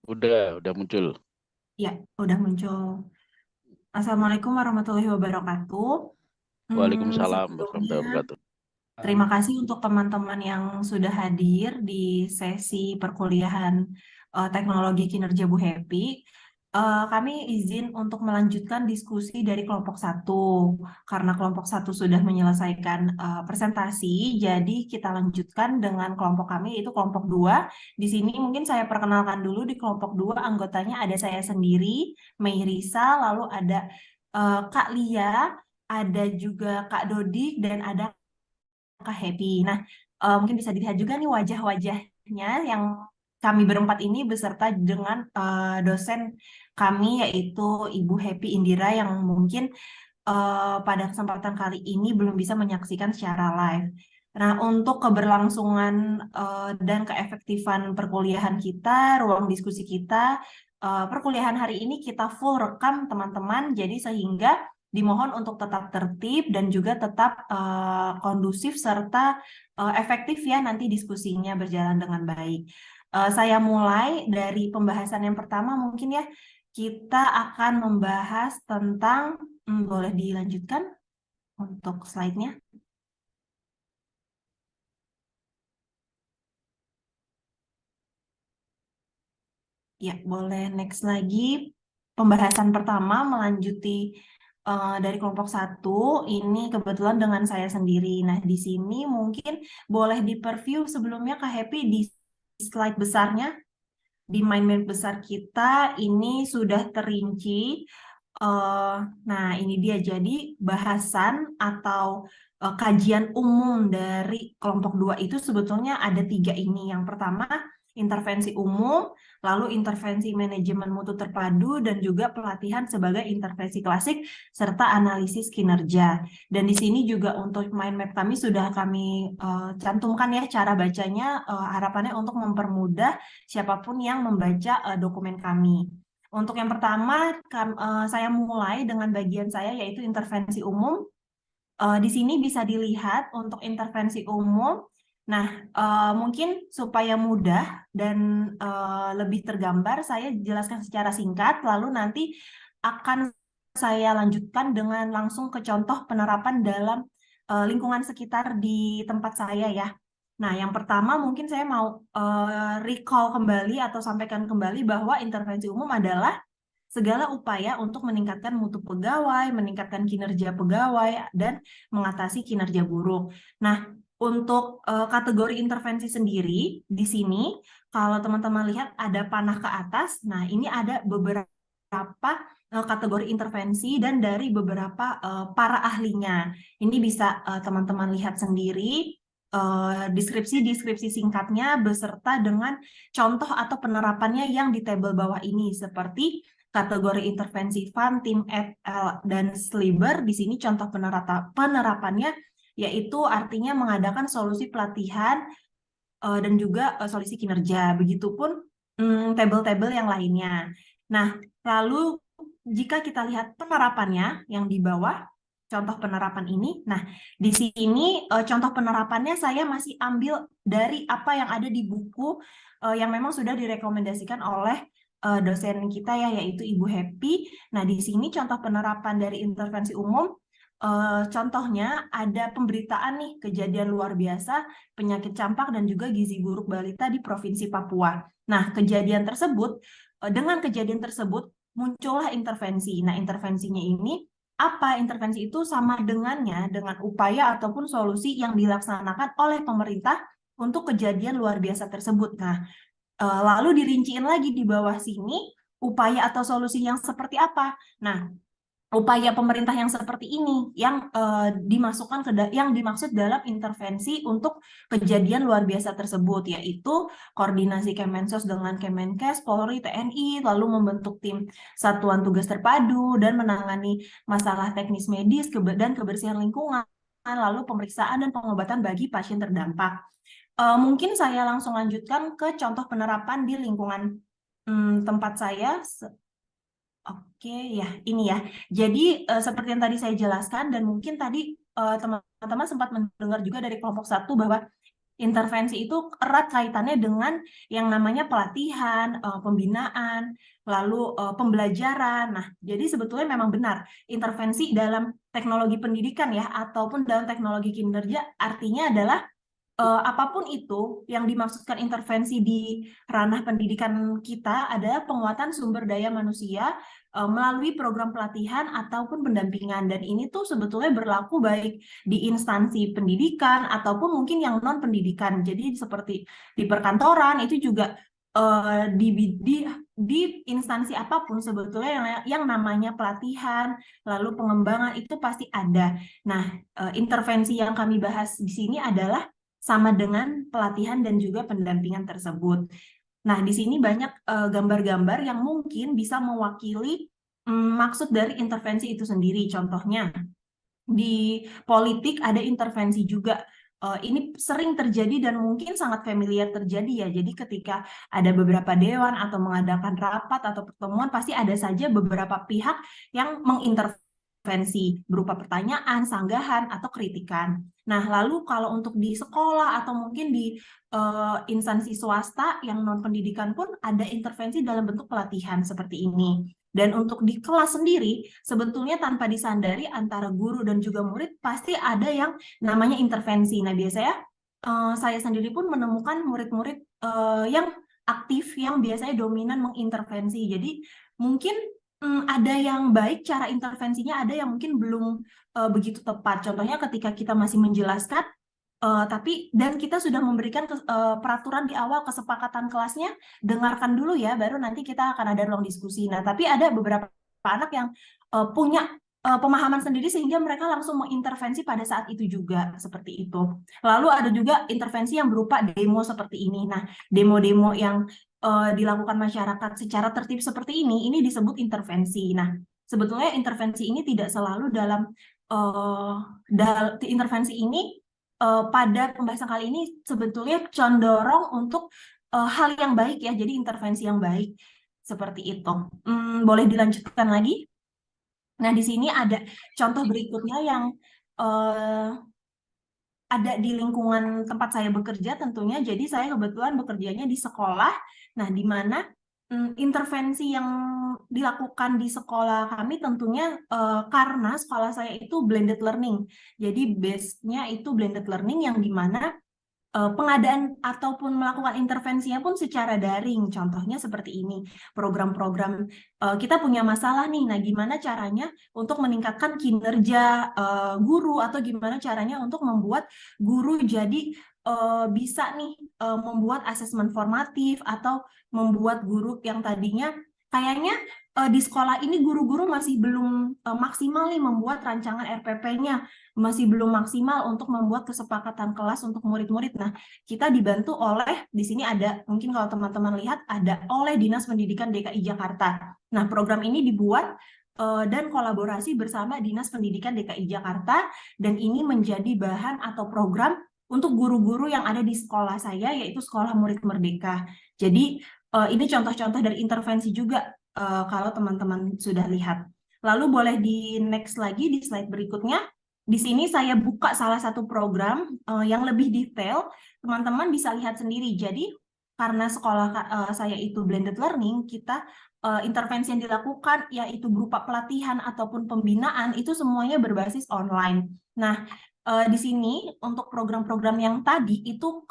Udah muncul. Ya, udah muncul. Assalamualaikum warahmatullahi wabarakatuh. Waalaikumsalam Sebelumnya, warahmatullahi wabarakatuh. terima kasih untuk teman-teman yang sudah hadir di sesi perkuliahan Teknologi Kinerja Bu Happy. Kami izin untuk melanjutkan diskusi dari kelompok satu. Karena kelompok satu sudah menyelesaikan presentasi, jadi kita lanjutkan dengan kelompok kami, yaitu kelompok dua. Di sini mungkin saya perkenalkan dulu di kelompok dua, anggotanya ada saya sendiri, Meirisa, lalu ada Kak Lia, ada juga Kak Dodik, dan ada Kak Happy. Nah, mungkin bisa dilihat juga nih wajah-wajahnya yang kami berempat ini beserta dengan dosen kami yaitu Ibu Happy Indira yang mungkin pada kesempatan kali ini belum bisa menyaksikan secara live. Nah, untuk keberlangsungan dan keefektifan perkuliahan kita, ruang diskusi kita, perkuliahan hari ini kita full rekam teman-teman, jadi sehingga dimohon untuk tetap tertib dan juga tetap kondusif serta efektif ya nanti diskusinya berjalan dengan baik. Saya mulai dari pembahasan yang pertama mungkin ya, kita akan membahas tentang, boleh dilanjutkan untuk slide-nya? Ya, boleh next lagi. Pembahasan pertama melanjuti dari kelompok satu, ini kebetulan dengan saya sendiri. Nah, di sini mungkin boleh di-preview sebelumnya Kak Happy di slide besarnya, di mind map besar kita, ini sudah terinci. Eh, nah, ini dia jadi bahasan atau kajian umum dari kelompok dua itu sebetulnya ada tiga ini. Yang pertama, intervensi umum, lalu intervensi manajemen mutu terpadu, dan juga pelatihan sebagai intervensi klasik, serta analisis kinerja. Dan di sini juga untuk mind map kami sudah kami cantumkan ya cara bacanya, harapannya untuk mempermudah siapapun yang membaca dokumen kami. Untuk yang pertama, saya mulai dengan bagian saya yaitu intervensi umum. Di sini bisa dilihat untuk intervensi umum. Nah, mungkin supaya mudah dan lebih tergambar, saya jelaskan secara singkat, lalu nanti akan saya lanjutkan dengan langsung ke contoh penerapan dalam lingkungan sekitar di tempat saya ya. Nah, yang pertama mungkin saya mau recall kembali atau sampaikan kembali bahwa intervensi umum adalah segala upaya untuk meningkatkan mutu pegawai, meningkatkan kinerja pegawai, dan mengatasi kinerja buruk. Nah, untuk kategori intervensi sendiri, di sini kalau teman-teman lihat ada panah ke atas, nah ini ada beberapa kategori intervensi dan dari beberapa para ahlinya. Ini bisa teman-teman lihat sendiri deskripsi-deskripsi singkatnya beserta dengan contoh atau penerapannya yang di tabel bawah ini seperti kategori intervensi FAN, Tim FL, dan Sliber. Di sini contoh penerapannya yaitu artinya mengadakan solusi pelatihan dan juga solusi kinerja. Begitupun tabel-tabel yang lainnya. Nah, lalu jika kita lihat penerapannya yang di bawah, contoh penerapan ini. Nah, di sini contoh penerapannya saya masih ambil dari apa yang ada di buku yang memang sudah direkomendasikan oleh dosen kita ya, yaitu Ibu Happy. Nah, di sini contoh penerapan dari intervensi umum, contohnya ada pemberitaan nih kejadian luar biasa penyakit campak dan juga gizi buruk balita di Provinsi Papua. Nah, dengan kejadian tersebut muncullah intervensi. Nah, intervensinya ini apa? Intervensi itu sama dengannya dengan upaya ataupun solusi yang dilaksanakan oleh pemerintah untuk kejadian luar biasa tersebut. Nah, lalu dirinciin lagi di bawah sini upaya atau solusi yang seperti apa. Nah, upaya pemerintah yang seperti ini yang yang dimaksud dalam intervensi untuk kejadian luar biasa tersebut, yaitu koordinasi Kemensos dengan Kemenkes, Polri, TNI, lalu membentuk tim satuan tugas terpadu dan menangani masalah teknis medis dan kebersihan lingkungan, lalu pemeriksaan dan pengobatan bagi pasien terdampak. Mungkin saya langsung lanjutkan ke contoh penerapan di lingkungan tempat saya. Oke, ya, ini ya. Jadi, seperti yang tadi saya jelaskan, dan mungkin tadi teman-teman sempat mendengar juga dari kelompok satu bahwa intervensi itu erat kaitannya dengan yang namanya pelatihan, pembinaan, lalu pembelajaran. Nah, jadi sebetulnya memang benar intervensi dalam teknologi pendidikan ya, ataupun dalam teknologi kinerja artinya adalah apapun itu yang dimaksudkan intervensi di ranah pendidikan kita adalah penguatan sumber daya manusia melalui program pelatihan ataupun pendampingan. Dan ini tuh sebetulnya berlaku baik di instansi pendidikan ataupun mungkin yang non pendidikan. Jadi seperti di perkantoran itu juga di instansi apapun sebetulnya yang namanya pelatihan lalu pengembangan itu pasti ada. Nah, intervensi yang kami bahas di sini adalah sama dengan pelatihan dan juga pendampingan tersebut. Nah, di sini banyak gambar-gambar yang mungkin bisa mewakili maksud dari intervensi itu sendiri. Contohnya, di politik ada intervensi juga. Ini sering terjadi dan mungkin sangat familiar terjadi ya. Jadi ketika ada beberapa dewan atau mengadakan rapat atau pertemuan, pasti ada saja beberapa pihak yang mengintervensi berupa pertanyaan, sanggahan, atau kritikan. Nah, lalu kalau untuk di sekolah atau mungkin di instansi swasta yang non-pendidikan pun ada intervensi dalam bentuk pelatihan seperti ini. Dan untuk di kelas sendiri, sebetulnya tanpa disandari antara guru dan juga murid pasti ada yang namanya intervensi. Nah, biasanya saya sendiri pun menemukan murid-murid yang aktif, yang biasanya dominan mengintervensi. Jadi mungkin ada yang baik cara intervensinya, ada yang mungkin belum begitu tepat. Contohnya ketika kita masih menjelaskan, tapi dan kita sudah memberikan peraturan di awal kesepakatan kelasnya, dengarkan dulu ya, baru nanti kita akan ada ruang diskusi. Nah, tapi ada beberapa anak yang punya pemahaman sendiri sehingga mereka langsung mengintervensi pada saat itu juga, seperti itu. Lalu ada juga intervensi yang berupa demo seperti ini. Nah, demo-demo yang dilakukan masyarakat secara tertib seperti ini disebut intervensi. Nah, sebetulnya intervensi ini tidak selalu dalam intervensi ini pada pembahasan kali ini sebetulnya condorong untuk hal yang baik ya, jadi intervensi yang baik seperti itu. Boleh dilanjutkan lagi? Nah, di sini ada contoh berikutnya yang ada di lingkungan tempat saya bekerja tentunya. Jadi saya kebetulan bekerjanya di sekolah. Nah, di mana intervensi yang dilakukan di sekolah kami tentunya karena sekolah saya itu blended learning. Jadi base-nya itu blended learning yang di mana pengadaan ataupun melakukan intervensinya pun secara daring. Contohnya seperti ini, program-program kita punya masalah nih, nah gimana caranya untuk meningkatkan kinerja guru atau gimana caranya untuk membuat guru jadi bisa nih membuat asesmen formatif atau membuat guru yang tadinya kayaknya di sekolah ini guru-guru masih belum maksimal nih membuat rancangan RPP-nya, masih belum maksimal untuk membuat kesepakatan kelas untuk murid-murid. Nah, kita dibantu oleh, di sini ada, mungkin kalau teman-teman lihat, ada oleh Dinas Pendidikan DKI Jakarta. Nah, program ini dibuat dan kolaborasi bersama Dinas Pendidikan DKI Jakarta, dan ini menjadi bahan atau program untuk guru-guru yang ada di sekolah saya, yaitu Sekolah Murid Merdeka. Jadi, ini contoh-contoh dari intervensi juga kalau teman-teman sudah lihat. Lalu boleh di next lagi di slide berikutnya. Di sini saya buka salah satu program yang lebih detail, teman-teman bisa lihat sendiri. Jadi karena sekolah saya itu blended learning, kita intervensi yang dilakukan yaitu berupa pelatihan ataupun pembinaan itu semuanya berbasis online. Nah, di sini untuk program-program yang tadi itu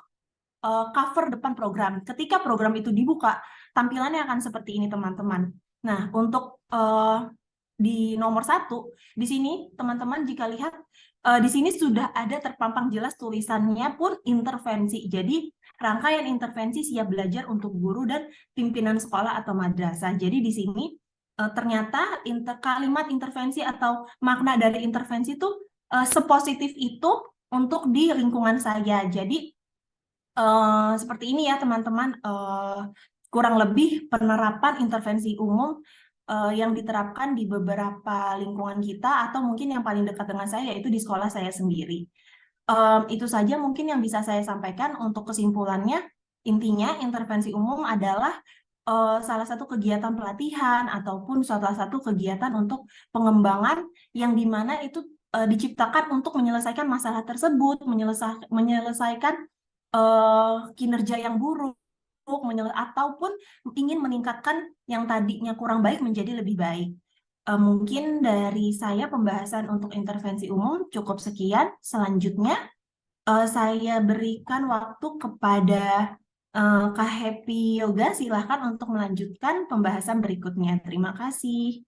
cover depan program. Ketika program itu dibuka, tampilannya akan seperti ini, teman-teman. Nah, untuk di nomor 1, di sini teman-teman jika lihat, di sini sudah ada terpampang jelas tulisannya pun intervensi. Jadi, rangkaian intervensi siap belajar untuk guru dan pimpinan sekolah atau madrasah. Jadi, di sini ternyata kalimat intervensi atau makna dari intervensi itu sepositif itu untuk di lingkungan saya. Jadi, seperti ini ya teman-teman, kurang lebih penerapan intervensi umum yang diterapkan di beberapa lingkungan kita atau mungkin yang paling dekat dengan saya yaitu di sekolah saya sendiri. Itu saja mungkin yang bisa saya sampaikan untuk kesimpulannya. Intinya intervensi umum adalah salah satu kegiatan pelatihan ataupun salah satu kegiatan untuk pengembangan yang dimana itu diciptakan untuk menyelesaikan masalah tersebut, menyelesaikan kinerja yang buruk, ataupun ingin meningkatkan yang tadinya kurang baik menjadi lebih baik. Mungkin dari saya pembahasan untuk intervensi umum cukup sekian. Selanjutnya saya berikan waktu kepada Kak Happy Yoga. Silahkan untuk melanjutkan pembahasan berikutnya. Terima kasih.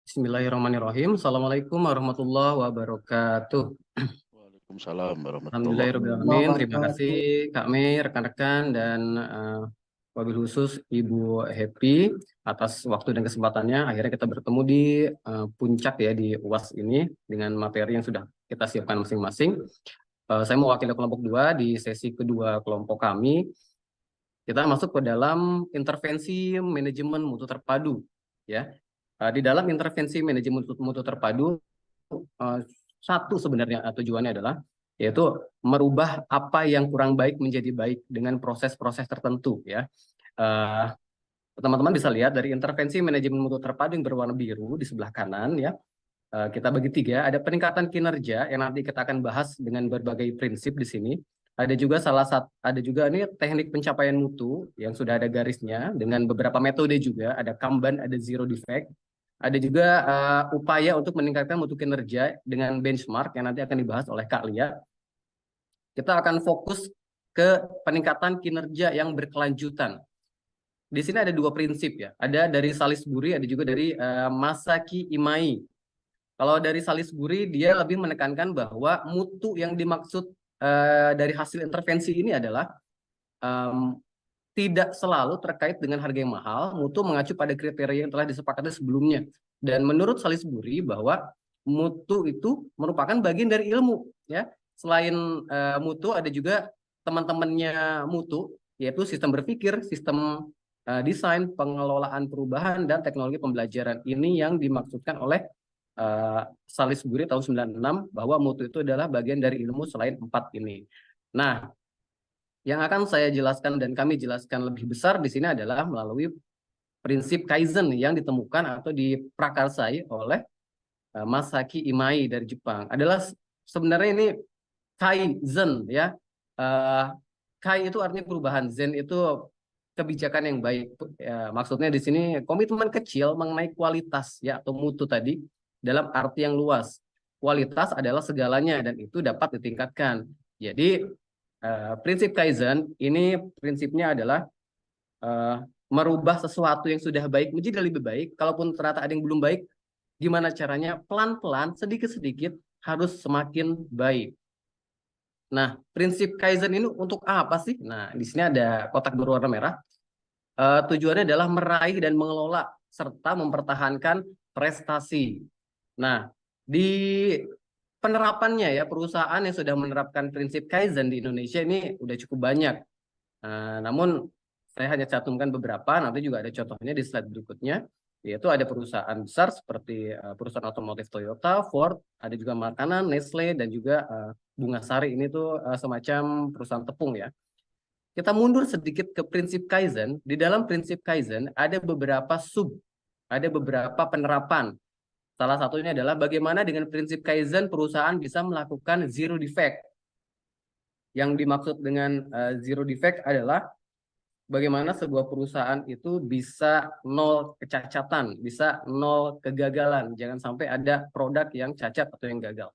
Bismillahirrahmanirrahim. Assalamualaikum warahmatullahi wabarakatuh. Waalaikumsalam warahmatullahi Alhamdulillahirrahmanirrahim. Terima kasih Kak Mei, rekan-rekan, dan wabil khusus Ibu Happy atas waktu dan kesempatannya. Akhirnya kita bertemu di puncak ya di UAS ini dengan materi yang sudah kita siapkan masing-masing. Saya mewakili kelompok 2 di sesi kedua kelompok kami. Kita masuk ke dalam intervensi manajemen mutu terpadu ya. Di dalam intervensi manajemen mutu terpadu, satu sebenarnya tujuannya adalah yaitu merubah apa yang kurang baik menjadi baik dengan proses-proses tertentu ya. Teman-teman bisa lihat dari intervensi manajemen mutu terpadu yang berwarna biru di sebelah kanan ya. Kita bagi 3, ada peningkatan kinerja yang nanti kita akan bahas dengan berbagai prinsip di sini. Ada juga ini teknik pencapaian mutu yang sudah ada garisnya dengan beberapa metode juga, ada Kanban, ada zero defect. Ada juga upaya untuk meningkatkan mutu kinerja dengan benchmark yang nanti akan dibahas oleh Kak Lia. Kita akan fokus ke peningkatan kinerja yang berkelanjutan. Di sini ada 2 prinsip ya, ada dari Salisbury, ada juga dari Masaki Imai. Kalau dari Salisbury, dia lebih menekankan bahwa mutu yang dimaksud dari hasil intervensi ini adalah tidak selalu terkait dengan harga yang mahal, mutu mengacu pada kriteria yang telah disepakati sebelumnya. Dan menurut Salisbury bahwa mutu itu merupakan bagian dari ilmu. Ya, selain mutu ada juga teman-temannya mutu, yaitu sistem berpikir, sistem desain, pengelolaan perubahan, dan teknologi pembelajaran. Ini yang dimaksudkan oleh Salisbury tahun 96 bahwa mutu itu adalah bagian dari ilmu selain 4 ini. Nah, yang akan saya jelaskan dan kami jelaskan lebih besar di sini adalah melalui prinsip Kaizen yang ditemukan atau diprakarsai oleh Masaki Imai dari Jepang. Adalah sebenarnya ini Kaizen ya. Kai itu artinya perubahan, Zen itu kebijakan yang baik. Ya, maksudnya di sini komitmen kecil mengenai kualitas ya atau mutu tadi dalam arti yang luas. Kualitas adalah segalanya dan itu dapat ditingkatkan. Jadi prinsip Kaizen ini prinsipnya adalah merubah sesuatu yang sudah baik menjadi lebih baik. Kalaupun ternyata ada yang belum baik, gimana caranya? Pelan-pelan, sedikit-sedikit harus semakin baik. Nah, prinsip Kaizen ini untuk apa sih? Nah, di sini ada kotak berwarna merah. Tujuannya adalah meraih dan mengelola serta mempertahankan prestasi. Nah, di penerapannya ya, perusahaan yang sudah menerapkan prinsip Kaizen di Indonesia ini udah cukup banyak. Namun saya hanya cantumkan beberapa, nanti juga ada contohnya di slide berikutnya, yaitu ada perusahaan besar seperti perusahaan otomotif Toyota, Ford, ada juga makanan, Nestle, dan juga Bunga Sari. Ini tuh semacam perusahaan tepung ya. Kita mundur sedikit ke prinsip Kaizen. Di dalam prinsip Kaizen ada beberapa ada beberapa penerapan. Salah satunya adalah bagaimana dengan prinsip Kaizen perusahaan bisa melakukan zero defect. Yang dimaksud dengan zero defect adalah bagaimana sebuah perusahaan itu bisa 0 kecacatan, bisa 0 kegagalan. Jangan sampai ada produk yang cacat atau yang gagal.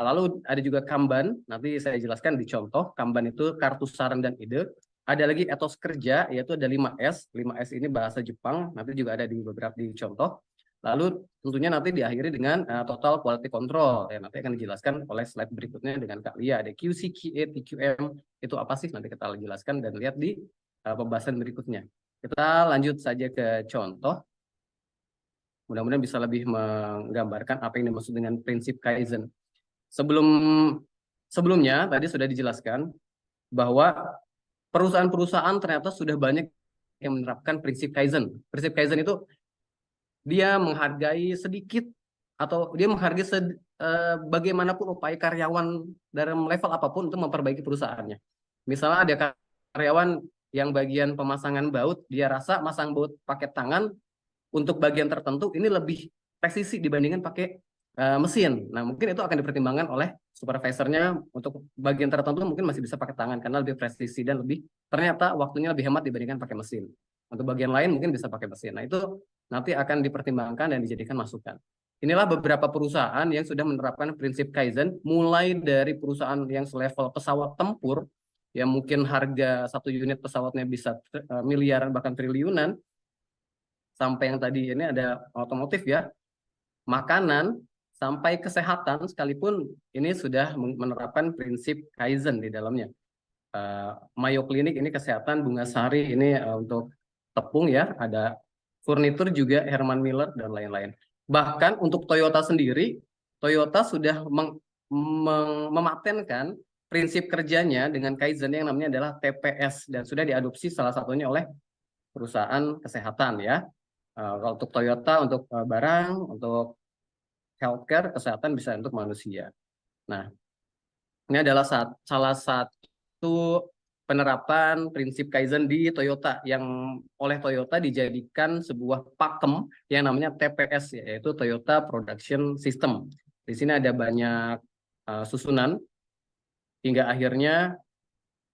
Lalu ada juga Kanban, nanti saya jelaskan di contoh. Kanban itu kartu saran dan ide. Ada lagi etos kerja, yaitu ada 5S. 5S ini bahasa Jepang, nanti juga ada di beberapa di contoh. Lalu tentunya nanti diakhiri dengan total quality control. Ya, nanti akan dijelaskan oleh slide berikutnya dengan Kak Lia. Ada QC, QA, TQM, itu apa sih? Nanti kita jelaskan dan lihat di pembahasan berikutnya. Kita lanjut saja ke contoh. Mudah-mudahan bisa lebih menggambarkan apa yang dimaksud dengan prinsip Kaizen. Sebelumnya tadi sudah dijelaskan bahwa perusahaan-perusahaan ternyata sudah banyak yang menerapkan prinsip Kaizen. Prinsip Kaizen itu dia menghargai sedikit atau dia menghargai bagaimanapun upaya karyawan dalam level apapun untuk memperbaiki perusahaannya. Misalnya ada karyawan yang bagian pemasangan baut, dia rasa masang baut pakai tangan untuk bagian tertentu ini lebih presisi dibandingkan pakai mesin. Nah, mungkin itu akan dipertimbangkan oleh supervisornya. Untuk bagian tertentu mungkin masih bisa pakai tangan karena lebih presisi dan ternyata waktunya lebih hemat dibandingkan pakai mesin. Untuk bagian lain mungkin bisa pakai mesin. Nah, itu nanti akan dipertimbangkan dan dijadikan masukan. Inilah beberapa perusahaan yang sudah menerapkan prinsip Kaizen, mulai dari perusahaan yang selevel pesawat tempur, yang mungkin harga satu unit pesawatnya bisa miliaran bahkan triliunan, sampai yang tadi ini ada otomotif ya, makanan, sampai kesehatan sekalipun ini sudah menerapkan prinsip Kaizen di dalamnya. Mayo Clinic ini kesehatan, Bunga Sari ini untuk tepung ya, ada furnitur juga Herman Miller dan lain-lain. Bahkan untuk Toyota sendiri, Toyota sudah mematenkan prinsip kerjanya dengan Kaizen yang namanya adalah TPS dan sudah diadopsi salah satunya oleh perusahaan kesehatan ya. Kalau untuk Toyota untuk barang, untuk healthcare, kesehatan bisa untuk manusia. Nah, ini adalah salah satu penerapan prinsip Kaizen di Toyota yang oleh Toyota dijadikan sebuah pakem yang namanya TPS, yaitu Toyota Production System. Di sini ada banyak susunan hingga akhirnya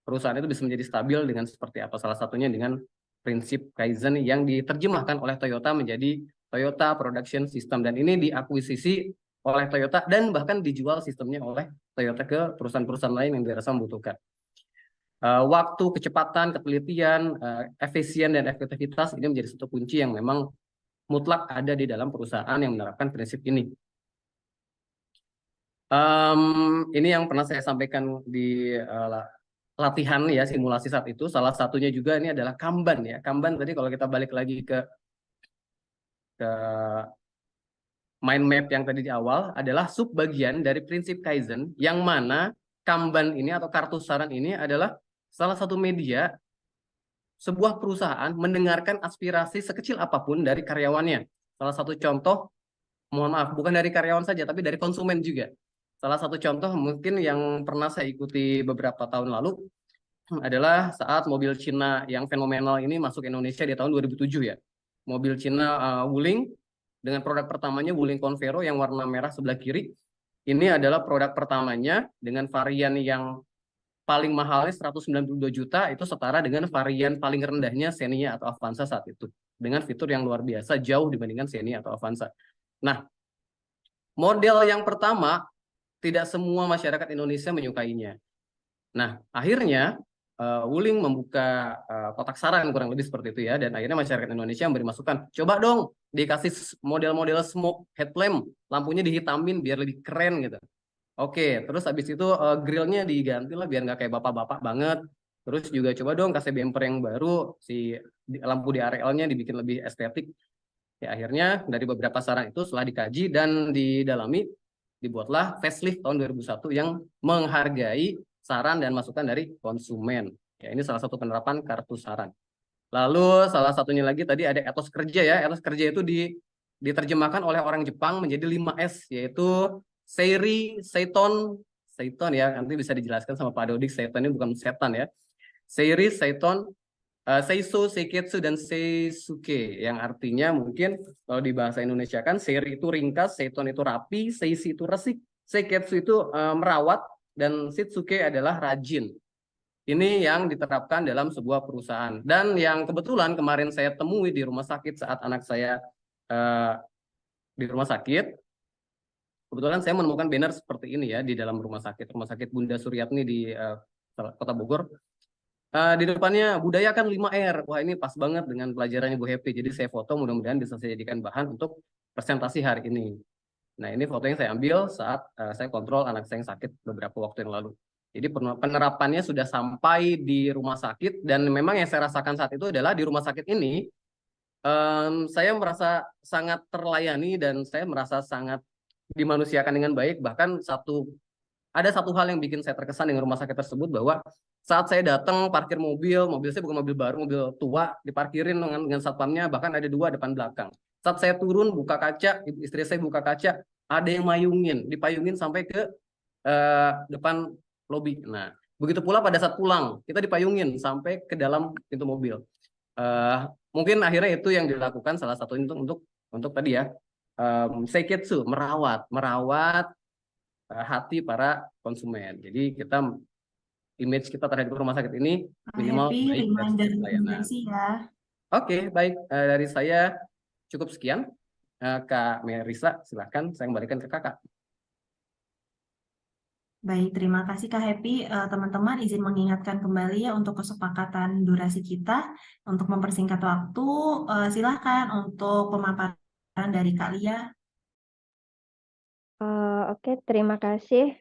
perusahaan itu bisa menjadi stabil dengan seperti apa. Salah satunya dengan prinsip Kaizen yang diterjemahkan oleh Toyota menjadi Toyota Production System, dan ini diakuisisi oleh Toyota dan bahkan dijual sistemnya oleh Toyota ke perusahaan-perusahaan lain yang dirasa membutuhkan. Waktu, kecepatan, ketelitian, efisien, dan efektivitas ini menjadi satu kunci yang memang mutlak ada di dalam perusahaan yang menerapkan prinsip ini. Ini yang pernah saya sampaikan di latihan ya, simulasi saat itu. Salah satunya juga ini adalah Kanban ya. Kanban tadi kalau kita balik lagi ke mind map yang tadi di awal adalah subbagian dari prinsip Kaizen, yang mana Kanban ini atau kartu saran ini adalah salah satu media sebuah perusahaan mendengarkan aspirasi sekecil apapun dari karyawannya. Salah satu contoh, mohon maaf, bukan dari karyawan saja, tapi dari konsumen juga. Salah satu contoh mungkin yang pernah saya ikuti beberapa tahun lalu adalah saat mobil Cina yang fenomenal ini masuk Indonesia di tahun 2007 ya. Mobil Cina Wuling dengan produk pertamanya Wuling Convero yang warna merah sebelah kiri. Ini adalah produk pertamanya dengan varian yang paling mahalnya 192 juta, itu setara dengan varian paling rendahnya Xenia atau Avanza saat itu. Dengan fitur yang luar biasa, jauh dibandingkan Xenia atau Avanza. Nah, model yang pertama, tidak semua masyarakat Indonesia menyukainya. Nah, akhirnya Wuling membuka kotak saran kurang lebih seperti itu ya, dan akhirnya masyarakat Indonesia memberi masukan, coba dong dikasih model-model smoke headlamp, lampunya dihitamin biar lebih keren gitu. Oke, terus habis itu grillnya diganti lah biar nggak kayak bapak-bapak banget. Terus juga coba dong kasih bumper yang baru, si lampu di arealnya dibikin lebih estetik. Ya, akhirnya dari beberapa saran itu setelah dikaji dan didalami, dibuatlah facelift tahun 2001 yang menghargai saran dan masukan dari konsumen. Ya, ini salah satu penerapan kartu saran. Lalu salah satunya lagi tadi ada etos kerja ya. Etos kerja itu diterjemahkan oleh orang Jepang menjadi 5S, yaitu Seiri, Seiton ya, nanti bisa dijelaskan sama Pak Dodik, Seiton ini bukan setan ya. Seiri, Seiton, Seiso, Seiketsu, dan Seisuke, yang artinya mungkin kalau di bahasa Indonesia kan Seiri itu ringkas, Seiton itu rapi, Seishi itu resik, Seiketsu itu merawat, dan Shitsuke adalah rajin. Ini yang diterapkan dalam sebuah perusahaan. Dan yang kebetulan kemarin saya temui di rumah sakit saat anak saya di rumah sakit, kebetulan saya menemukan banner seperti ini ya di dalam rumah sakit Bunda Suryatni di Kota Bogor. Di depannya budayakan 5R. Wah, ini pas banget dengan pelajarannya Bu Happy. Jadi saya foto, mudah-mudahan bisa saya jadikan bahan untuk presentasi hari ini. Nah, ini foto yang saya ambil saat saya kontrol anak saya yang sakit beberapa waktu yang lalu. Jadi penerapannya sudah sampai di rumah sakit, dan memang yang saya rasakan saat itu adalah di rumah sakit ini saya merasa sangat terlayani dan saya merasa sangat dimanusiakan dengan baik. Bahkan ada satu hal yang bikin saya terkesan dengan rumah sakit tersebut, bahwa saat saya datang parkir mobil saya bukan mobil baru, mobil tua, diparkirin dengan satpamnya, bahkan ada 2 depan belakang. Saat saya turun buka kaca, istri saya buka kaca, ada yang dipayungin sampai ke depan lobi. Nah, begitu pula pada saat pulang, kita dipayungin sampai ke dalam pintu mobil. Mungkin akhirnya itu yang dilakukan salah satu untuk tadi ya, seiketsu, merawat hati para konsumen. Jadi image kita terhadap rumah sakit ini minimal Happy baik dan reminder pelayanan. rekomendasi ya. Oke, baik. Dari saya cukup sekian. Kak Merisa, silahkan saya kembalikan ke kakak. Baik, terima kasih Kak Happy. Teman-teman izin mengingatkan kembali ya untuk kesepakatan durasi kita. Untuk mempersingkat waktu, silakan untuk pemaparan dari Kak Lia. Oke, terima kasih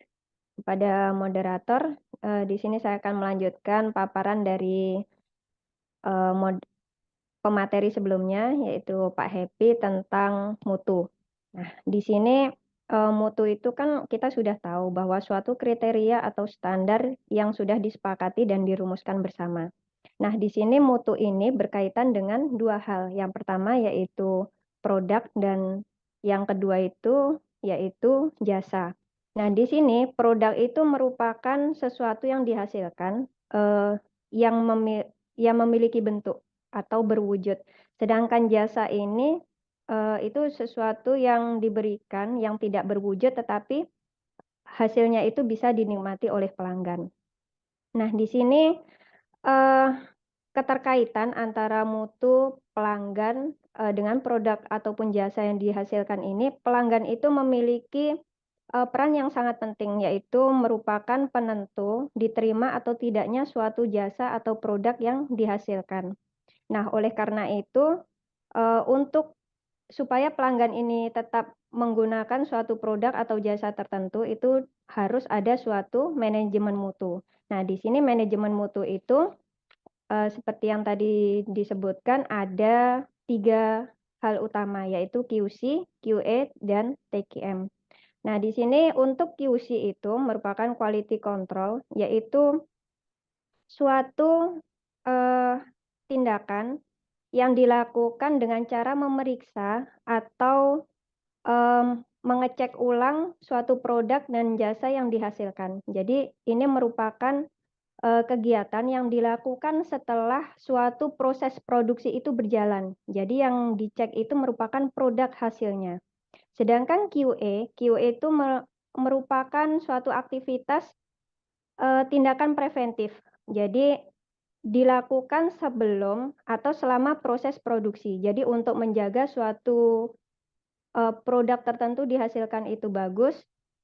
kepada moderator. Di sini saya akan melanjutkan paparan dari pemateri sebelumnya, yaitu Pak Happy tentang mutu. Nah, di sini mutu itu kan kita sudah tahu bahwa suatu kriteria atau standar yang sudah disepakati dan dirumuskan bersama. Nah, di sini mutu ini berkaitan dengan dua hal. Yang pertama yaitu produk dan yang kedua itu yaitu jasa. Nah, di sini produk itu merupakan sesuatu yang dihasilkan yang memiliki bentuk atau berwujud. Sedangkan jasa ini itu sesuatu yang diberikan yang tidak berwujud tetapi hasilnya itu bisa dinikmati oleh pelanggan. Nah, di sini keterkaitan antara mutu pelanggan dengan produk ataupun jasa yang dihasilkan ini, pelanggan itu memiliki peran yang sangat penting, yaitu merupakan penentu diterima atau tidaknya suatu jasa atau produk yang dihasilkan. Nah, oleh karena itu, untuk supaya pelanggan ini tetap menggunakan suatu produk atau jasa tertentu, itu harus ada suatu manajemen mutu. Nah, di sini manajemen mutu itu seperti yang tadi disebutkan ada 3 hal utama, yaitu QC, QA, dan TQM. Nah, di sini untuk QC itu merupakan quality control, yaitu suatu tindakan yang dilakukan dengan cara memeriksa atau mengecek ulang suatu produk dan jasa yang dihasilkan. Jadi ini merupakan kegiatan yang dilakukan setelah suatu proses produksi itu berjalan. Jadi yang dicek itu merupakan produk hasilnya. Sedangkan QA itu merupakan suatu aktivitas tindakan preventif. Jadi dilakukan sebelum atau selama proses produksi. Jadi untuk menjaga suatu produk tertentu dihasilkan itu bagus,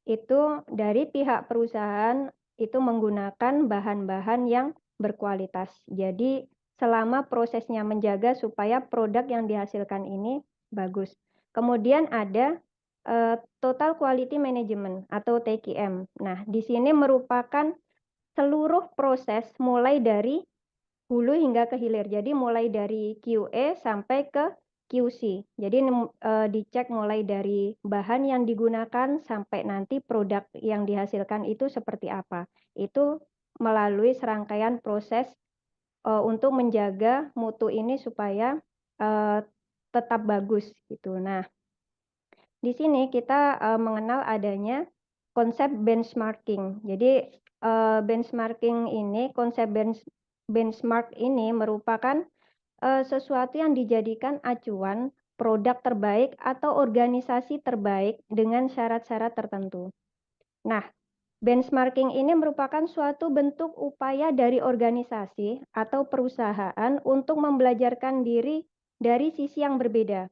itu dari pihak perusahaan itu menggunakan bahan-bahan yang berkualitas. Jadi selama prosesnya menjaga supaya produk yang dihasilkan ini bagus. Kemudian ada Total Quality Management atau TQM. Nah, di sini merupakan seluruh proses mulai dari hulu hingga ke hilir. Jadi mulai dari QA sampai ke QC. Jadi dicek mulai dari bahan yang digunakan sampai nanti produk yang dihasilkan itu seperti apa. Itu melalui serangkaian proses untuk menjaga mutu ini supaya tetap bagus gitu. Nah, di sini kita mengenal adanya konsep benchmarking. Jadi benchmarking ini, konsep benchmark ini merupakan sesuatu yang dijadikan acuan produk terbaik atau organisasi terbaik dengan syarat-syarat tertentu. Nah, benchmarking ini merupakan suatu bentuk upaya dari organisasi atau perusahaan untuk membelajarkan diri dari sisi yang berbeda.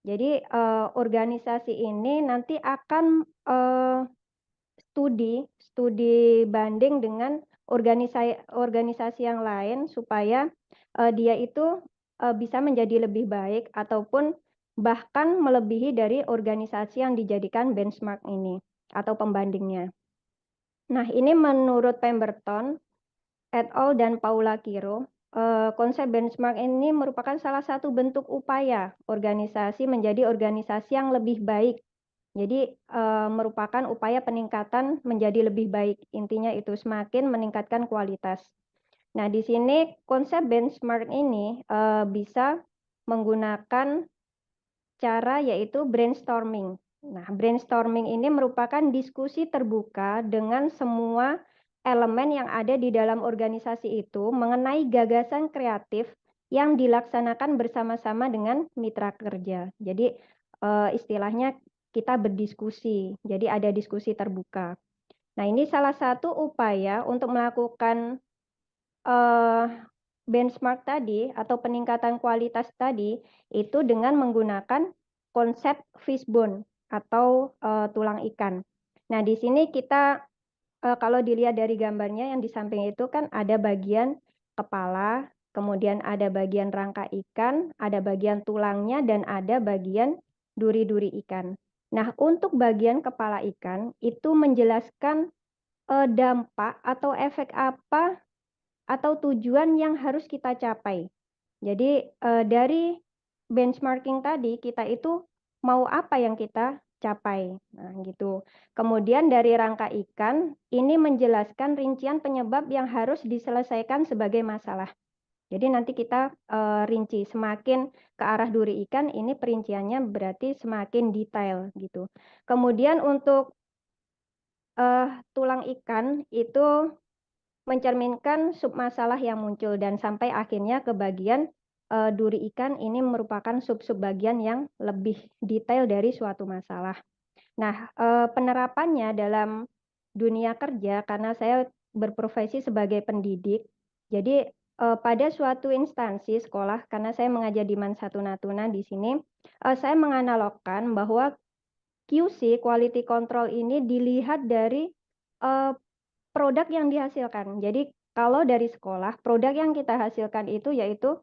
Jadi organisasi ini nanti akan studi banding dengan organisasi yang lain supaya dia itu bisa menjadi lebih baik ataupun bahkan melebihi dari organisasi yang dijadikan benchmark ini atau pembandingnya. Nah, ini menurut Pemberton et al. Dan Paula Kiro, konsep benchmark ini merupakan salah satu bentuk upaya organisasi menjadi organisasi yang lebih baik. Jadi merupakan upaya peningkatan menjadi lebih baik. Intinya itu semakin meningkatkan kualitas. Nah, di sini konsep benchmark ini bisa menggunakan cara yaitu brainstorming. Nah, brainstorming ini merupakan diskusi terbuka dengan semua elemen yang ada di dalam organisasi itu mengenai gagasan kreatif yang dilaksanakan bersama-sama dengan mitra kerja. Jadi istilahnya kita berdiskusi. Jadi ada diskusi terbuka. Nah, ini salah satu upaya untuk melakukan benchmark tadi atau peningkatan kualitas tadi itu dengan menggunakan konsep fishbone atau tulang ikan. Nah, di sini kita kalau dilihat dari gambarnya yang di samping itu kan ada bagian kepala, kemudian ada bagian rangka ikan, ada bagian tulangnya, dan ada bagian duri-duri ikan. Nah, untuk bagian kepala ikan itu menjelaskan dampak atau efek apa atau tujuan yang harus kita capai. Jadi dari benchmarking tadi kita itu mau apa yang kita capai. Nah, gitu. Kemudian dari rangka ikan ini menjelaskan rincian penyebab yang harus diselesaikan sebagai masalah. Jadi nanti kita rinci semakin ke arah duri ikan ini perinciannya berarti semakin detail gitu. Kemudian untuk tulang ikan itu mencerminkan submasalah yang muncul dan sampai akhirnya ke bagian duri ikan ini merupakan sub-sub bagian yang lebih detail dari suatu masalah. Nah, penerapannya dalam dunia kerja karena saya berprofesi sebagai pendidik, jadi pada suatu instansi sekolah karena saya mengajar di Man 1 Natuna di sini, saya menganalogkan bahwa QC quality control ini dilihat dari produk yang dihasilkan. Jadi kalau dari sekolah, produk yang kita hasilkan itu yaitu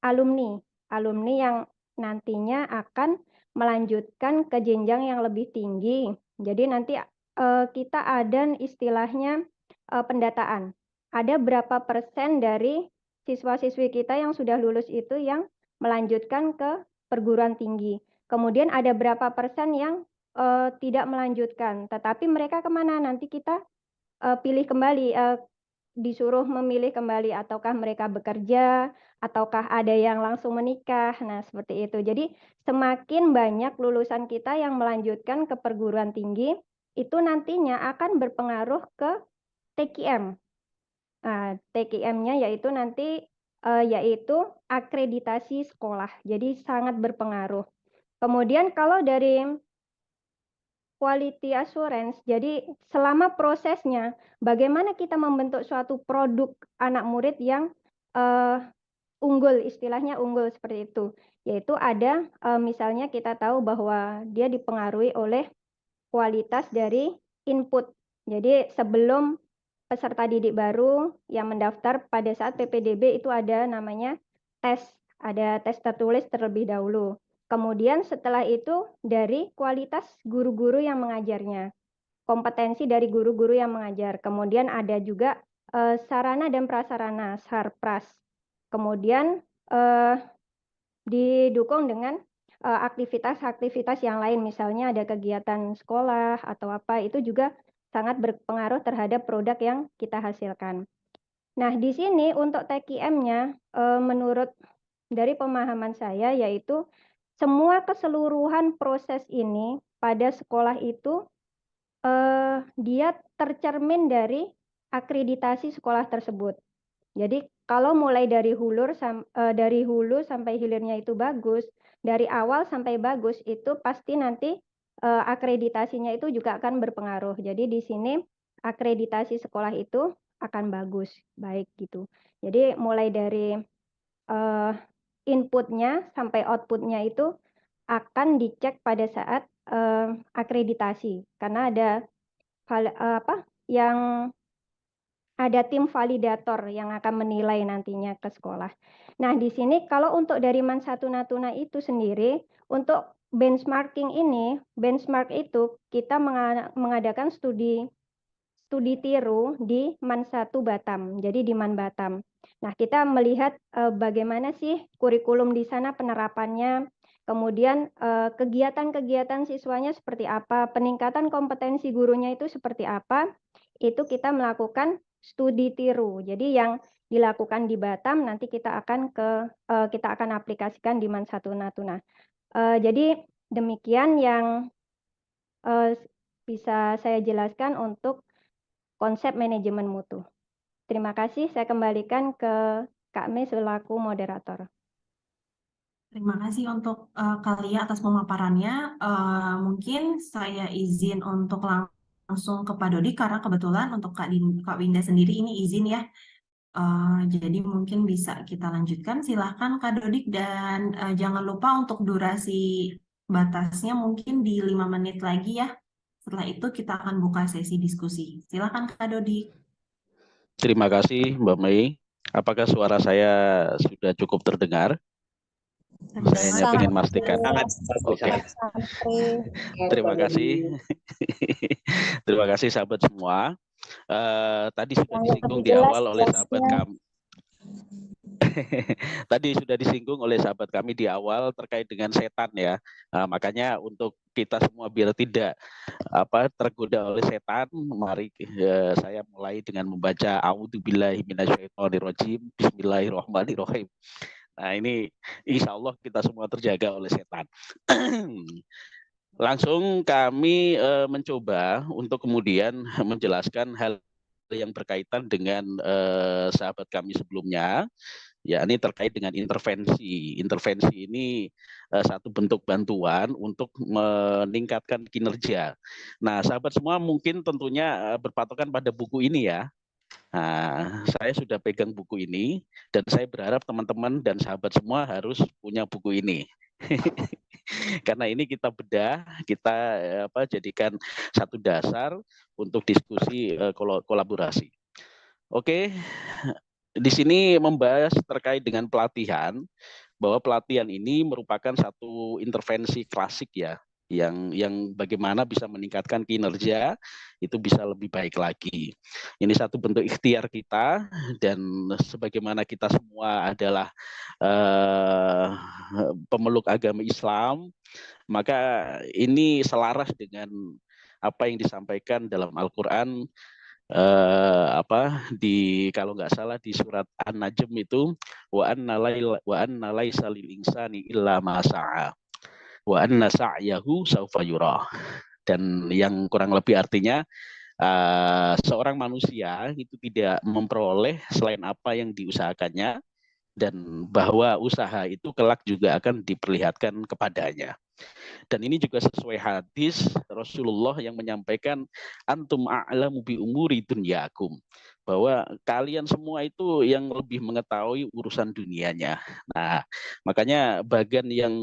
alumni yang nantinya akan melanjutkan ke jenjang yang lebih tinggi. Jadi nanti kita ada istilahnya pendataan. Ada berapa persen dari siswa-siswi kita yang sudah lulus itu yang melanjutkan ke perguruan tinggi. Kemudian ada berapa persen yang tidak melanjutkan, tetapi mereka kemana? Nanti kita pilih kembali, disuruh memilih kembali ataukah mereka bekerja, ataukah ada yang langsung menikah. Nah, seperti itu. Jadi semakin banyak lulusan kita yang melanjutkan ke perguruan tinggi, itu nantinya akan berpengaruh ke TQM. Nah, TQM-nya yaitu nanti yaitu akreditasi sekolah. Jadi sangat berpengaruh. Kemudian kalau dari quality assurance, jadi selama prosesnya, bagaimana kita membentuk suatu produk anak murid yang unggul, istilahnya unggul seperti itu. Yaitu ada, misalnya kita tahu bahwa dia dipengaruhi oleh kualitas dari input. Jadi sebelum peserta didik baru yang mendaftar pada saat PPDB itu ada namanya tes, ada tes tertulis terlebih dahulu. Kemudian setelah itu dari kualitas guru-guru yang mengajarnya, kompetensi dari guru-guru yang mengajar. Kemudian ada juga sarana dan prasarana, sarpras. Kemudian didukung dengan aktivitas-aktivitas yang lain, misalnya ada kegiatan sekolah atau apa, itu juga sangat berpengaruh terhadap produk yang kita hasilkan. Nah, di sini untuk TQM-nya menurut dari pemahaman saya yaitu semua keseluruhan proses ini pada sekolah itu dia tercermin dari akreditasi sekolah tersebut. Jadi kalau mulai dari hulu sampai hilirnya itu bagus, dari awal sampai bagus itu pasti nanti akreditasinya itu juga akan berpengaruh. Jadi di sini akreditasi sekolah itu akan bagus, baik gitu. Jadi mulai dari inputnya sampai outputnya itu akan dicek pada saat akreditasi karena ada ada tim validator yang akan menilai nantinya ke sekolah. Nah, di sini kalau untuk dari Man 1 Natuna itu sendiri untuk benchmarking ini, benchmark itu kita mengadakan studi tiru di Man 1 Batam. Jadi di Man Batam. Nah, kita melihat bagaimana sih kurikulum di sana penerapannya, kemudian kegiatan-kegiatan siswanya seperti apa, peningkatan kompetensi gurunya itu seperti apa, itu kita melakukan studi tiru. Jadi yang dilakukan di Batam nanti kita akan aplikasikan di Man 1 Natuna. Jadi demikian yang bisa saya jelaskan untuk konsep manajemen mutu. Terima kasih, saya kembalikan ke Kak Me selaku moderator. Terima kasih untuk kalian atas pemaparannya. Mungkin saya izin untuk langsung ke Pak Dodi karena kebetulan untuk Kak Winda sendiri ini izin ya. Jadi mungkin bisa kita lanjutkan. Silahkan Kak Dodik dan jangan lupa untuk durasi batasnya mungkin di 5 menit lagi ya. Setelah itu kita akan buka sesi diskusi. Silahkan Kak Dodik. Terima kasih Mbak Mei. Apakah suara saya sudah cukup terdengar? Saya hanya ingin memastikan. Oke. Terima kasih. Terima kasih sahabat semua. Tadi sudah disinggung di awal oleh sahabat kami. Tadi sudah disinggung oleh sahabat kami di awal terkait dengan setan ya. Makanya untuk kita semua biar tidak tergoda oleh setan, mari saya mulai dengan membaca A'udzubillahi minasyaitonirrajim. Bismillahirrahmanirrahim. Nah ini insya Allah kita semua terjaga oleh setan. Langsung kami mencoba untuk kemudian menjelaskan hal yang berkaitan dengan sahabat kami sebelumnya, ya ini terkait dengan intervensi. Intervensi ini satu bentuk bantuan untuk meningkatkan kinerja. Nah, sahabat semua mungkin tentunya berpatokan pada buku ini ya. Nah, saya sudah pegang buku ini dan saya berharap teman-teman dan sahabat semua harus punya buku ini. Karena ini kita bedah, kita jadikan satu dasar untuk diskusi kolaborasi. Oke, di sini membahas terkait dengan pelatihan, bahwa pelatihan ini merupakan satu intervensi klasik ya, yang bagaimana bisa meningkatkan kinerja itu bisa lebih baik lagi. Ini satu bentuk ikhtiar kita, dan sebagaimana kita semua adalah pemeluk agama Islam, maka ini selaras dengan apa yang disampaikan dalam Al-Quran, kalau nggak salah di surat An-Najm itu, wa anna laisa lil insani illa ma sa'a wa anna sa'yahu saufa yura. Dan yang kurang lebih artinya seorang manusia itu tidak memperoleh selain apa yang diusahakannya, dan bahwa usaha itu kelak juga akan diperlihatkan kepadanya. Dan ini juga sesuai hadis Rasulullah yang menyampaikan antum a'lamu bi umuri dunyakum, bahwa kalian semua itu yang lebih mengetahui urusan dunianya. Nah, makanya bagian yang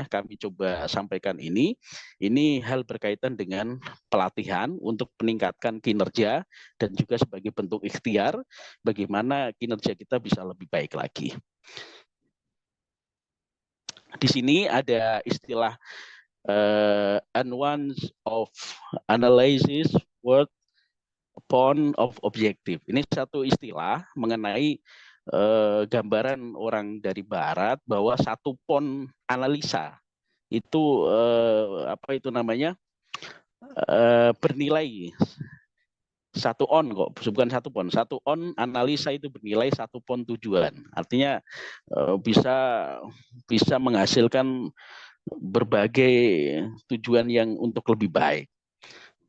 kami coba sampaikan ini hal berkaitan dengan pelatihan untuk meningkatkan kinerja dan juga sebagai bentuk ikhtiar bagaimana kinerja kita bisa lebih baik lagi. Di sini ada istilah nuance of analysis word upon of objective. Ini satu istilah mengenai gambaran orang dari barat bahwa satu pon analisa itu bernilai satu on kok, bukan satu pon. Satu on analisa itu bernilai satu pon tujuan. Artinya bisa menghasilkan berbagai tujuan yang untuk lebih baik.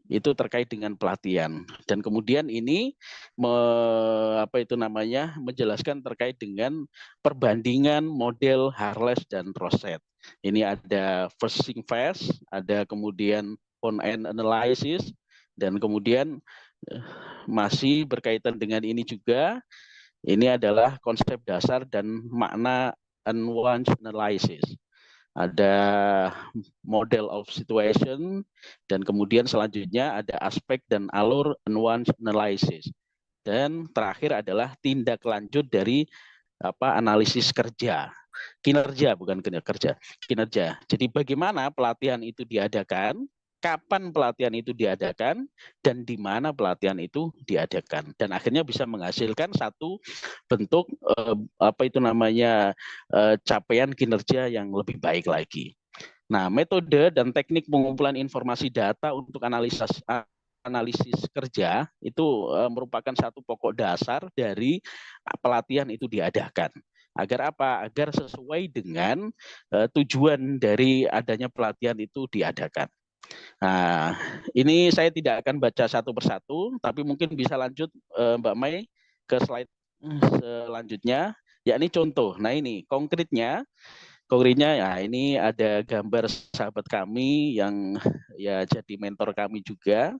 Itu terkait dengan pelatihan. Dan kemudian ini menjelaskan terkait dengan perbandingan model Harles dan Rosset. Ini ada first thing first, ada kemudian on end analysis, dan kemudian masih berkaitan dengan ini juga, ini adalah konsep dasar dan makna nuance analysis. Ada model of situation, dan kemudian selanjutnya ada aspek dan alur nuance analysis. Dan terakhir adalah tindak lanjut dari analisis kerja. Kinerja, bukan kerja, kinerja. Jadi bagaimana pelatihan itu diadakan, kapan pelatihan itu diadakan, dan di mana pelatihan itu diadakan, dan akhirnya bisa menghasilkan satu bentuk capaian kinerja yang lebih baik lagi. Nah, metode dan teknik pengumpulan informasi data untuk analisis kerja itu merupakan satu pokok dasar dari pelatihan itu diadakan. Agar apa? Agar sesuai dengan tujuan dari adanya pelatihan itu diadakan. Nah, ini saya tidak akan baca satu persatu, tapi mungkin bisa lanjut Mbak Mai ke slide selanjutnya. yakni contoh. Nah ini konkretnya ya ini ada gambar sahabat kami yang ya jadi mentor kami juga.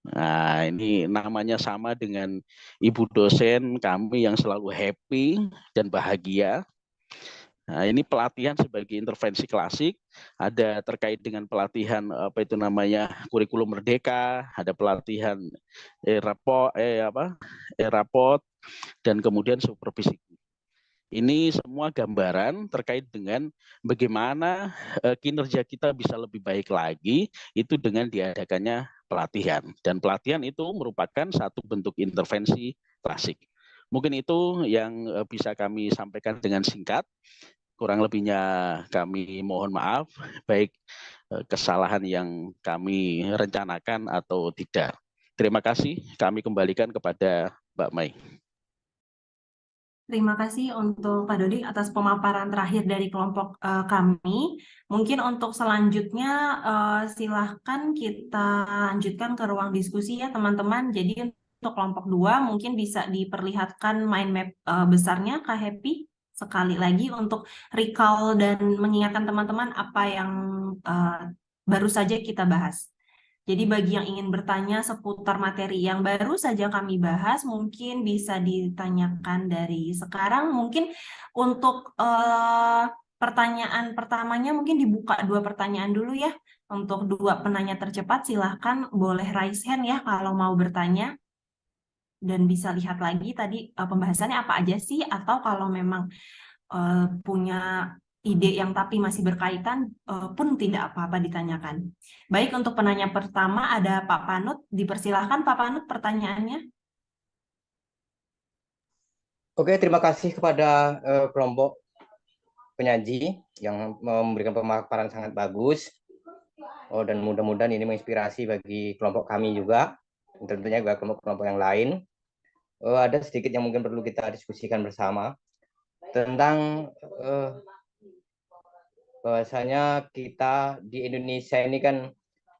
Nah ini namanya sama dengan ibu dosen kami yang selalu happy dan bahagia. Nah, ini pelatihan sebagai intervensi klasik, ada terkait dengan pelatihan apa itu namanya kurikulum merdeka, ada pelatihan rapot dan kemudian supervisi. Ini semua gambaran terkait dengan bagaimana kinerja kita bisa lebih baik lagi itu dengan diadakannya pelatihan. Dan pelatihan itu merupakan satu bentuk intervensi klasik. Mungkin itu yang bisa kami sampaikan dengan singkat. Kurang lebihnya kami mohon maaf, baik kesalahan yang kami rencanakan atau tidak. Terima kasih, kami kembalikan kepada Mbak Mai. Terima kasih untuk Pak Dodi atas pemaparan terakhir dari kelompok kami. Mungkin untuk selanjutnya silahkan kita lanjutkan ke ruang diskusi ya teman-teman. Jadi untuk kelompok 2 mungkin bisa diperlihatkan mind map besarnya Kak Happy. Sekali lagi untuk recall dan mengingatkan teman-teman apa yang baru saja kita bahas. Jadi bagi yang ingin bertanya seputar materi yang baru saja kami bahas, mungkin bisa ditanyakan dari sekarang. Mungkin untuk pertanyaan pertamanya mungkin dibuka 2 pertanyaan dulu ya. Untuk 2 penanya tercepat silahkan boleh raise hand ya kalau mau bertanya. Dan bisa lihat lagi tadi pembahasannya apa aja sih, atau kalau memang punya ide yang tapi masih berkaitan pun tidak apa-apa ditanyakan. Baik, untuk penanya pertama ada Pak Panut. Dipersilahkan Pak Panut pertanyaannya. Oke, terima kasih kepada kelompok penyaji yang memberikan pemaparan sangat bagus. Dan mudah-mudahan ini menginspirasi bagi kelompok kami juga, tentunya juga kelompok-kelompok yang lain. Ada sedikit yang mungkin perlu kita diskusikan bersama tentang bahwasanya kita di Indonesia ini kan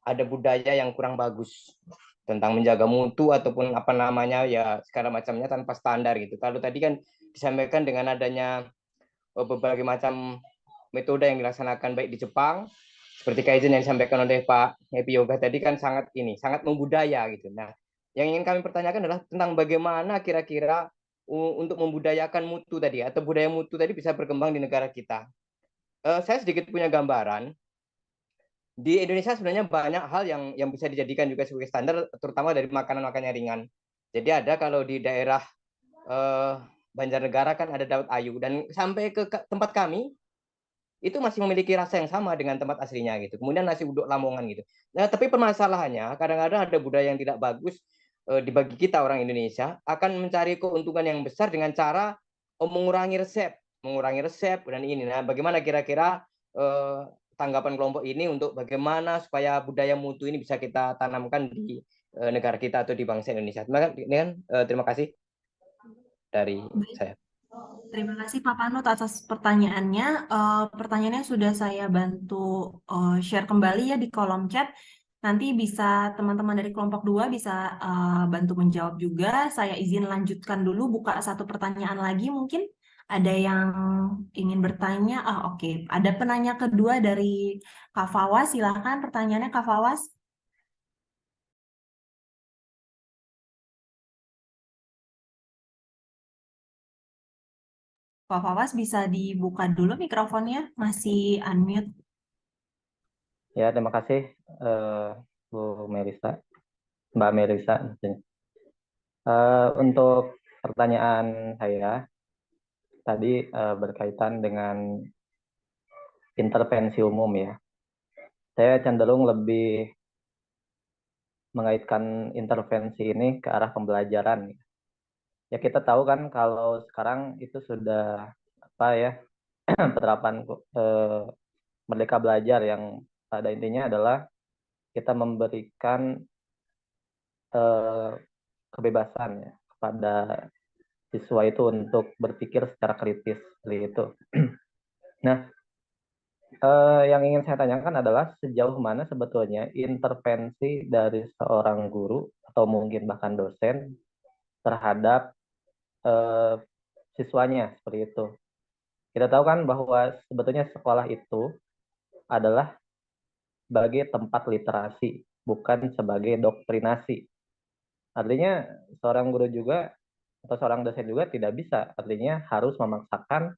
ada budaya yang kurang bagus tentang menjaga mutu ataupun apa namanya ya segala macamnya tanpa standar gitu. Kalau tadi kan disampaikan dengan adanya berbagai macam metode yang dilaksanakan baik di Jepang seperti kaizen yang disampaikan oleh Pak Happy Yoga tadi kan sangat membudaya gitu. Nah, yang ingin kami pertanyakan adalah tentang bagaimana kira-kira untuk membudayakan mutu tadi atau budaya mutu tadi bisa berkembang di negara kita. Saya sedikit punya gambaran. Di Indonesia sebenarnya banyak hal yang bisa dijadikan juga sebagai standar, terutama dari makanan-makanan ringan. Jadi ada kalau di daerah Banjarnegara kan ada Dawet Ayu, dan sampai ke tempat kami itu masih memiliki rasa yang sama dengan tempat aslinya gitu. Kemudian nasi uduk Lamongan gitu. Nah, tapi permasalahannya kadang-kadang ada budaya yang tidak bagus dibagi kita orang Indonesia akan mencari keuntungan yang besar dengan cara mengurangi resep dan ini. Nah, bagaimana kira-kira tanggapan kelompok ini untuk bagaimana supaya budaya mutu ini bisa kita tanamkan di negara kita atau di bangsa Indonesia. Terima kasih dari saya. Terima kasih Pak Panut atas pertanyaannya. Pertanyaannya sudah saya bantu share kembali ya di kolom chat. Nanti bisa teman-teman dari kelompok 2 bisa bantu menjawab juga. Saya izin lanjutkan dulu, buka satu pertanyaan lagi mungkin. Ada yang ingin bertanya? Oke. Ada penanya kedua dari Kak Fawas. Silakan pertanyaannya Kak Fawas. Pak Fawas bisa dibuka dulu mikrofonnya, masih unmute. Ya, terima kasih Bu Melisa, Mbak Melisa. Untuk pertanyaan saya tadi berkaitan dengan intervensi umum ya. Saya cenderung lebih mengaitkan intervensi ini ke arah pembelajaran. Ya kita tahu kan kalau sekarang itu sudah apa ya penerapan Merdeka Belajar yang pada intinya adalah kita memberikan kebebasan ya kepada siswa itu untuk berpikir secara kritis seperti itu. Nah, yang ingin saya tanyakan adalah sejauh mana sebetulnya intervensi dari seorang guru atau mungkin bahkan dosen terhadap siswanya seperti itu. Kita tahu kan bahwa sebetulnya sekolah itu adalah sebagai tempat literasi, bukan sebagai doktrinasi. Artinya seorang guru juga atau seorang dosen juga tidak bisa, artinya harus memaksakan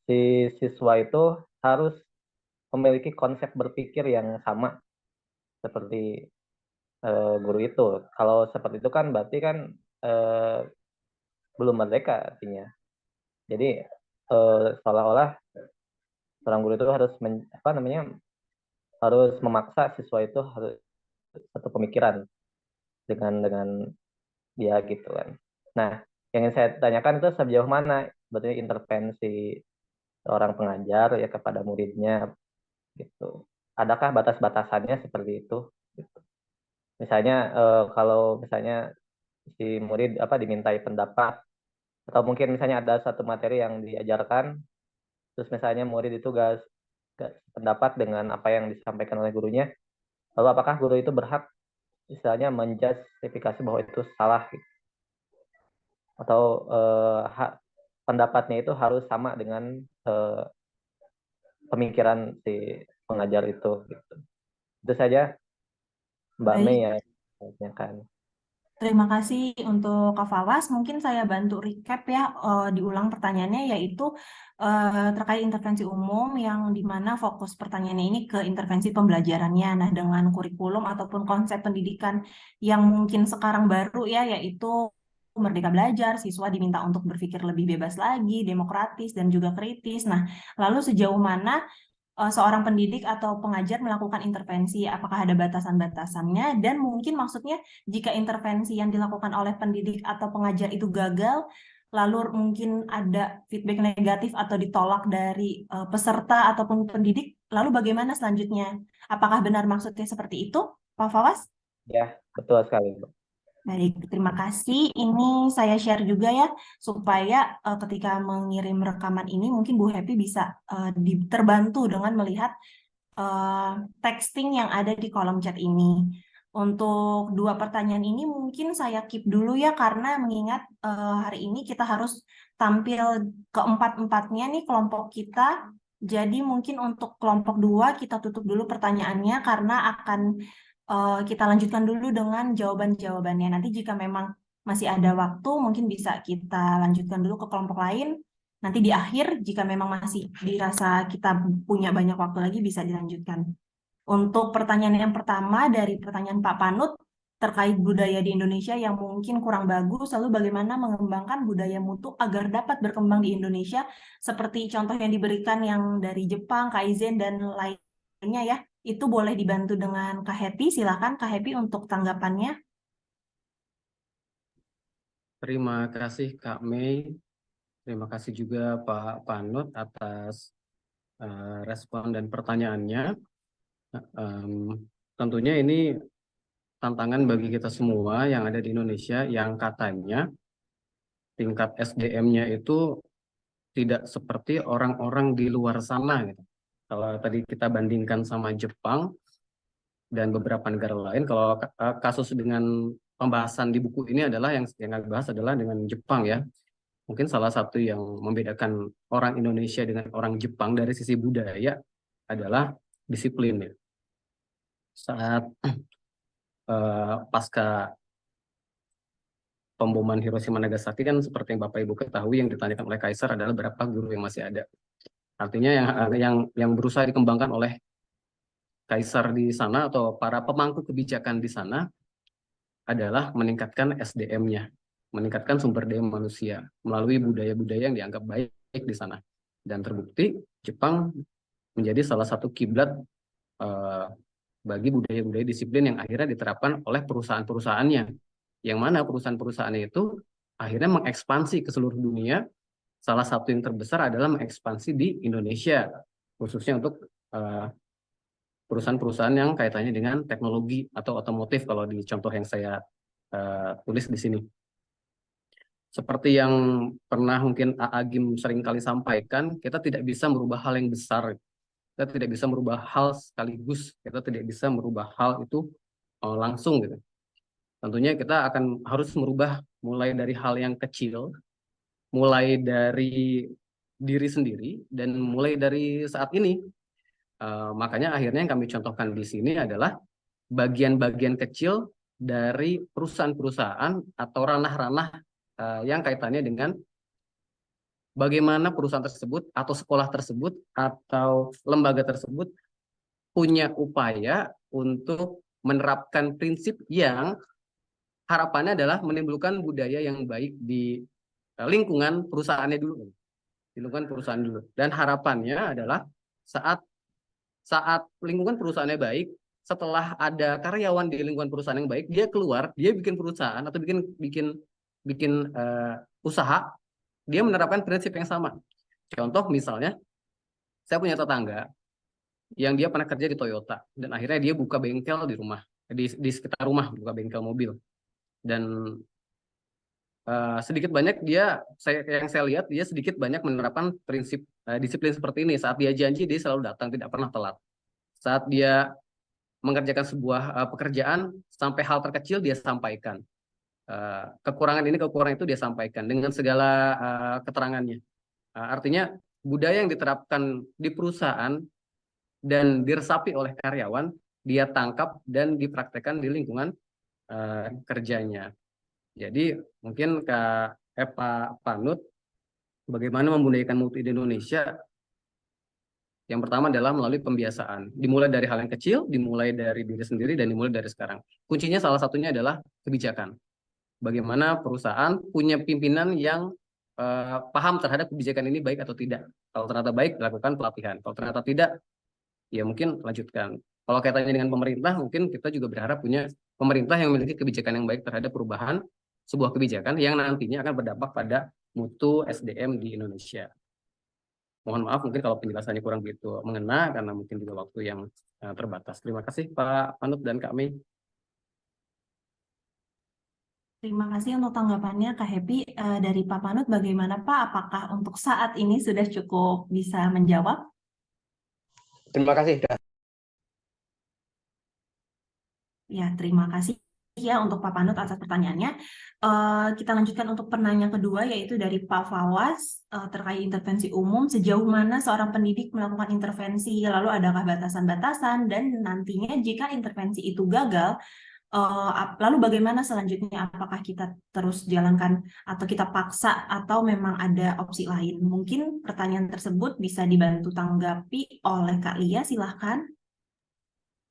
si siswa itu harus memiliki konsep berpikir yang sama seperti guru itu. Kalau seperti itu kan berarti kan belum merdeka artinya. Jadi seolah-olah seorang guru itu harus harus memaksa siswa itu harus satu pemikiran dengan dia gitu kan. Nah, yang ingin saya tanyakan itu sejauh mana sebetulnya intervensi seorang pengajar ya kepada muridnya gitu. Adakah batas-batasannya seperti itu? Gitu. Misalnya kalau misalnya si murid dimintai pendapat atau mungkin misalnya ada satu materi yang diajarkan, terus misalnya murid itu gak pendapat dengan apa yang disampaikan oleh gurunya, lalu apakah guru itu berhak misalnya menjustifikasi bahwa itu salah gitu? Atau pendapatnya itu harus sama dengan pemikiran si pengajar itu gitu. Itu saja Mbak Mei Baik, yang saya tanyakan. terima kasih untuk Kak Fawas. Mungkin saya bantu recap ya, diulang pertanyaannya, yaitu terkait intervensi umum yang dimana fokus pertanyaannya ini ke intervensi pembelajarannya. Nah, dengan kurikulum ataupun konsep pendidikan yang mungkin sekarang baru ya, yaitu Merdeka Belajar, siswa diminta untuk berpikir lebih bebas lagi, demokratis, dan juga kritis. Nah, lalu sejauh mana seorang pendidik atau pengajar melakukan intervensi, apakah ada batasan-batasannya, dan mungkin maksudnya jika intervensi yang dilakukan oleh pendidik atau pengajar itu gagal, lalu mungkin ada feedback negatif atau ditolak dari peserta ataupun pendidik, lalu bagaimana selanjutnya? Apakah benar maksudnya seperti itu, Pak Fawas? Ya, betul sekali, Mbak. Baik, terima kasih. Ini saya share juga ya, supaya ketika mengirim rekaman ini mungkin Bu Happy bisa terbantu dengan melihat texting yang ada di kolom chat ini. Untuk dua pertanyaan ini mungkin saya keep dulu ya, karena mengingat hari ini kita harus tampil keempat-empatnya nih kelompok kita. Jadi mungkin untuk kelompok 2 kita tutup dulu pertanyaannya karena akan kita lanjutkan dulu dengan jawaban-jawabannya. Nanti jika memang masih ada waktu, mungkin bisa kita lanjutkan dulu ke kelompok lain. Nanti di akhir, jika memang masih dirasa kita punya banyak waktu lagi, bisa dilanjutkan. Untuk pertanyaan yang pertama dari pertanyaan Pak Panut, terkait budaya di Indonesia yang mungkin kurang bagus, lalu bagaimana mengembangkan budaya mutu agar dapat berkembang di Indonesia, seperti contoh yang diberikan yang dari Jepang, Kaizen, dan lainnya ya. Itu boleh dibantu dengan Kak Happy. Silakan Kak Happy untuk tanggapannya. Terima kasih Kak Mei. Terima kasih juga Pak Panut atas respon dan pertanyaannya. Tentunya ini tantangan bagi kita semua yang ada di Indonesia yang katanya tingkat SDM-nya itu tidak seperti orang-orang di luar sana gitu. Kalau tadi kita bandingkan sama Jepang dan beberapa negara lain, kalau kasus dengan pembahasan di buku ini adalah yang kami bahas adalah dengan Jepang ya. Mungkin salah satu yang membedakan orang Indonesia dengan orang Jepang dari sisi budaya adalah disiplin ya. Saat pasca pemboman Hiroshima Nagasaki kan seperti yang Bapak Ibu ketahui, yang ditanyakan oleh Kaisar adalah berapa guru yang masih ada. Artinya yang berusaha dikembangkan oleh Kaisar di sana atau para pemangku kebijakan di sana adalah meningkatkan SDM-nya, meningkatkan sumber daya manusia melalui budaya-budaya yang dianggap baik di sana. Dan terbukti Jepang menjadi salah satu kiblat bagi budaya-budaya disiplin yang akhirnya diterapkan oleh perusahaan-perusahaannya. Yang mana perusahaan-perusahaannya itu akhirnya mengekspansi ke seluruh dunia. Salah satu yang terbesar adalah mengekspansi di Indonesia, khususnya untuk perusahaan-perusahaan yang kaitannya dengan teknologi atau otomotif kalau di contoh yang saya tulis di sini. Seperti yang pernah mungkin Agim sering kali sampaikan, kita tidak bisa merubah hal yang besar. Kita tidak bisa merubah hal sekaligus. Kita tidak bisa merubah hal itu langsung gitu. Tentunya kita akan harus merubah mulai dari hal yang kecil, mulai dari diri sendiri dan mulai dari saat ini. Makanya akhirnya yang kami contohkan di sini adalah bagian-bagian kecil dari perusahaan-perusahaan atau ranah-ranah yang kaitannya dengan bagaimana perusahaan tersebut atau sekolah tersebut atau lembaga tersebut punya upaya untuk menerapkan prinsip yang harapannya adalah menimbulkan budaya yang baik di lingkungan perusahaannya dulu. Di lingkungan perusahaan dulu. Dan harapannya adalah saat lingkungan perusahaannya baik, setelah ada karyawan di lingkungan perusahaan yang baik, dia keluar, dia bikin perusahaan atau bikin usaha, dia menerapkan prinsip yang sama. Contoh misalnya, saya punya tetangga yang dia pernah kerja di Toyota dan akhirnya dia buka bengkel di rumah, di sekitar rumah, buka bengkel mobil. Dan sedikit banyak yang saya lihat dia sedikit banyak menerapkan prinsip disiplin seperti ini. Saat dia janji dia selalu datang, tidak pernah telat. Saat dia mengerjakan sebuah pekerjaan sampai hal terkecil dia sampaikan. Kekurangan itu dia sampaikan dengan segala keterangannya. Artinya budaya yang diterapkan di perusahaan dan diresapi oleh karyawan dia tangkap dan dipraktekkan di lingkungan kerjanya. Jadi mungkin Pak Panut, bagaimana membudayakan mutu di Indonesia? Yang pertama adalah melalui pembiasaan. Dimulai dari hal yang kecil, dimulai dari diri sendiri, dan dimulai dari sekarang. Kuncinya salah satunya adalah kebijakan. Bagaimana perusahaan punya pimpinan yang paham terhadap kebijakan ini baik atau tidak. Kalau ternyata baik, lakukan pelatihan. Kalau ternyata tidak, ya mungkin lanjutkan. Kalau kaitannya dengan pemerintah, mungkin kita juga berharap punya pemerintah yang memiliki kebijakan yang baik terhadap perubahan sebuah kebijakan yang nantinya akan berdampak pada mutu SDM di Indonesia. Mohon maaf mungkin kalau penjelasannya kurang begitu mengena karena mungkin juga waktu yang terbatas. Terima kasih Pak Panut dan Kak Mei. Terima kasih untuk tanggapannya Kak Happy. Dari Pak Panut bagaimana Pak? Apakah untuk saat ini sudah cukup bisa menjawab? Terima kasih. Ya, terima kasih ya untuk Pak Panut atas pertanyaannya. Kita lanjutkan untuk penanya kedua yaitu dari Pak Fawas terkait intervensi umum. Sejauh mana seorang pendidik melakukan intervensi? Lalu adakah batasan-batasan dan nantinya jika intervensi itu gagal, lalu bagaimana selanjutnya? Apakah kita terus jalankan atau kita paksa atau memang ada opsi lain? Mungkin pertanyaan tersebut bisa dibantu tanggapi oleh Kak Lia, silahkan.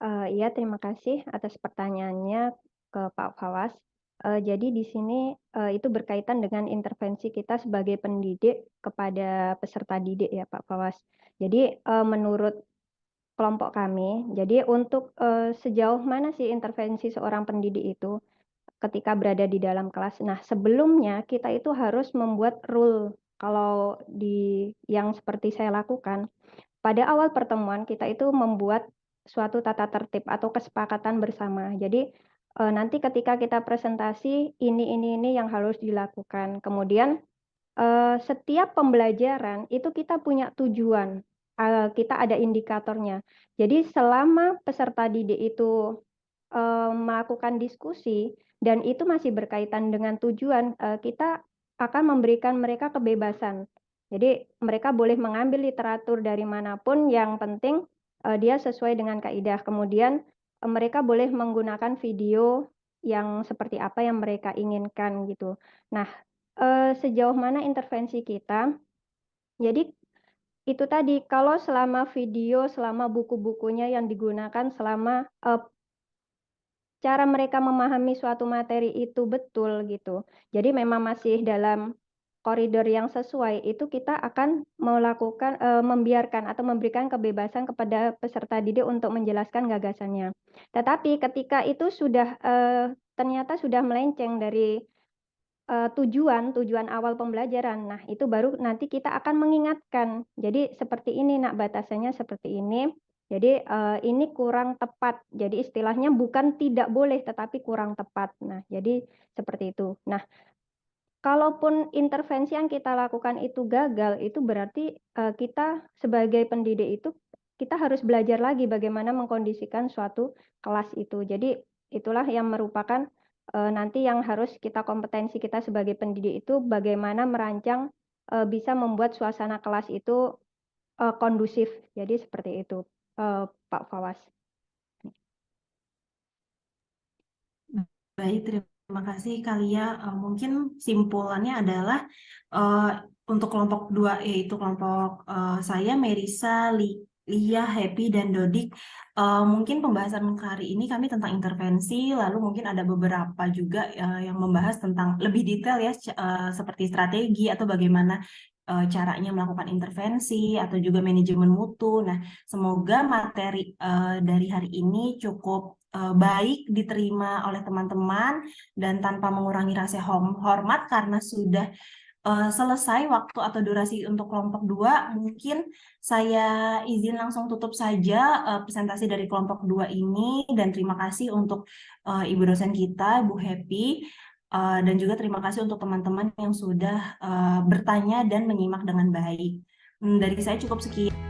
Iya, terima kasih atas pertanyaannya ke Pak Fawas. Jadi di sini itu berkaitan dengan intervensi kita sebagai pendidik kepada peserta didik ya Pak Fawas. Jadi menurut kelompok kami, jadi untuk sejauh mana sih intervensi seorang pendidik itu ketika berada di dalam kelas. Nah, sebelumnya kita itu harus membuat rule. Kalau yang seperti saya lakukan, pada awal pertemuan kita itu membuat suatu tata tertib atau kesepakatan bersama. Jadi nanti ketika kita presentasi ini yang harus dilakukan. Kemudian setiap pembelajaran itu kita punya tujuan. Kita ada indikatornya. Jadi selama peserta didik itu melakukan diskusi dan itu masih berkaitan dengan tujuan, kita akan memberikan mereka kebebasan. Jadi mereka boleh mengambil literatur dari manapun, yang penting dia sesuai dengan kaidah. Kemudian mereka boleh menggunakan video yang seperti apa yang mereka inginkan gitu. Nah, sejauh mana intervensi kita? Jadi itu tadi, kalau selama video, selama buku-bukunya yang digunakan, selama cara mereka memahami suatu materi itu betul gitu. Jadi memang masih dalam koridor yang sesuai, itu kita akan melakukan membiarkan atau memberikan kebebasan kepada peserta didik untuk menjelaskan gagasannya. Tetapi ketika itu sudah ternyata sudah melenceng dari tujuan awal pembelajaran, nah itu baru nanti kita akan mengingatkan. Jadi seperti ini nak, batasannya seperti ini. Jadi ini kurang tepat. Jadi istilahnya bukan tidak boleh, tetapi kurang tepat. Nah, jadi seperti itu. Nah, kalaupun intervensi yang kita lakukan itu gagal, itu berarti kita sebagai pendidik itu kita harus belajar lagi bagaimana mengkondisikan suatu kelas itu. Jadi itulah yang merupakan nanti yang harus kompetensi kita sebagai pendidik itu bagaimana merancang bisa membuat suasana kelas itu kondusif. Jadi seperti itu, Pak Fawaz. Baik, terima kasih Kalia. Mungkin simpulannya adalah untuk kelompok 2, yaitu kelompok saya, Merisa, Lia, Happy, dan Dodik. Mungkin pembahasan hari ini kami tentang intervensi, lalu mungkin ada beberapa juga yang membahas tentang lebih detail ya, seperti strategi atau bagaimana caranya melakukan intervensi atau juga manajemen mutu. Nah, semoga materi dari hari ini cukup baik diterima oleh teman-teman dan tanpa mengurangi rasa hormat karena sudah selesai waktu atau durasi untuk kelompok 2, mungkin saya izin langsung tutup saja presentasi dari kelompok 2 ini, dan terima kasih untuk Ibu dosen kita, Bu Happy, dan juga terima kasih untuk teman-teman yang sudah bertanya dan menyimak dengan baik. Dari saya cukup sekian.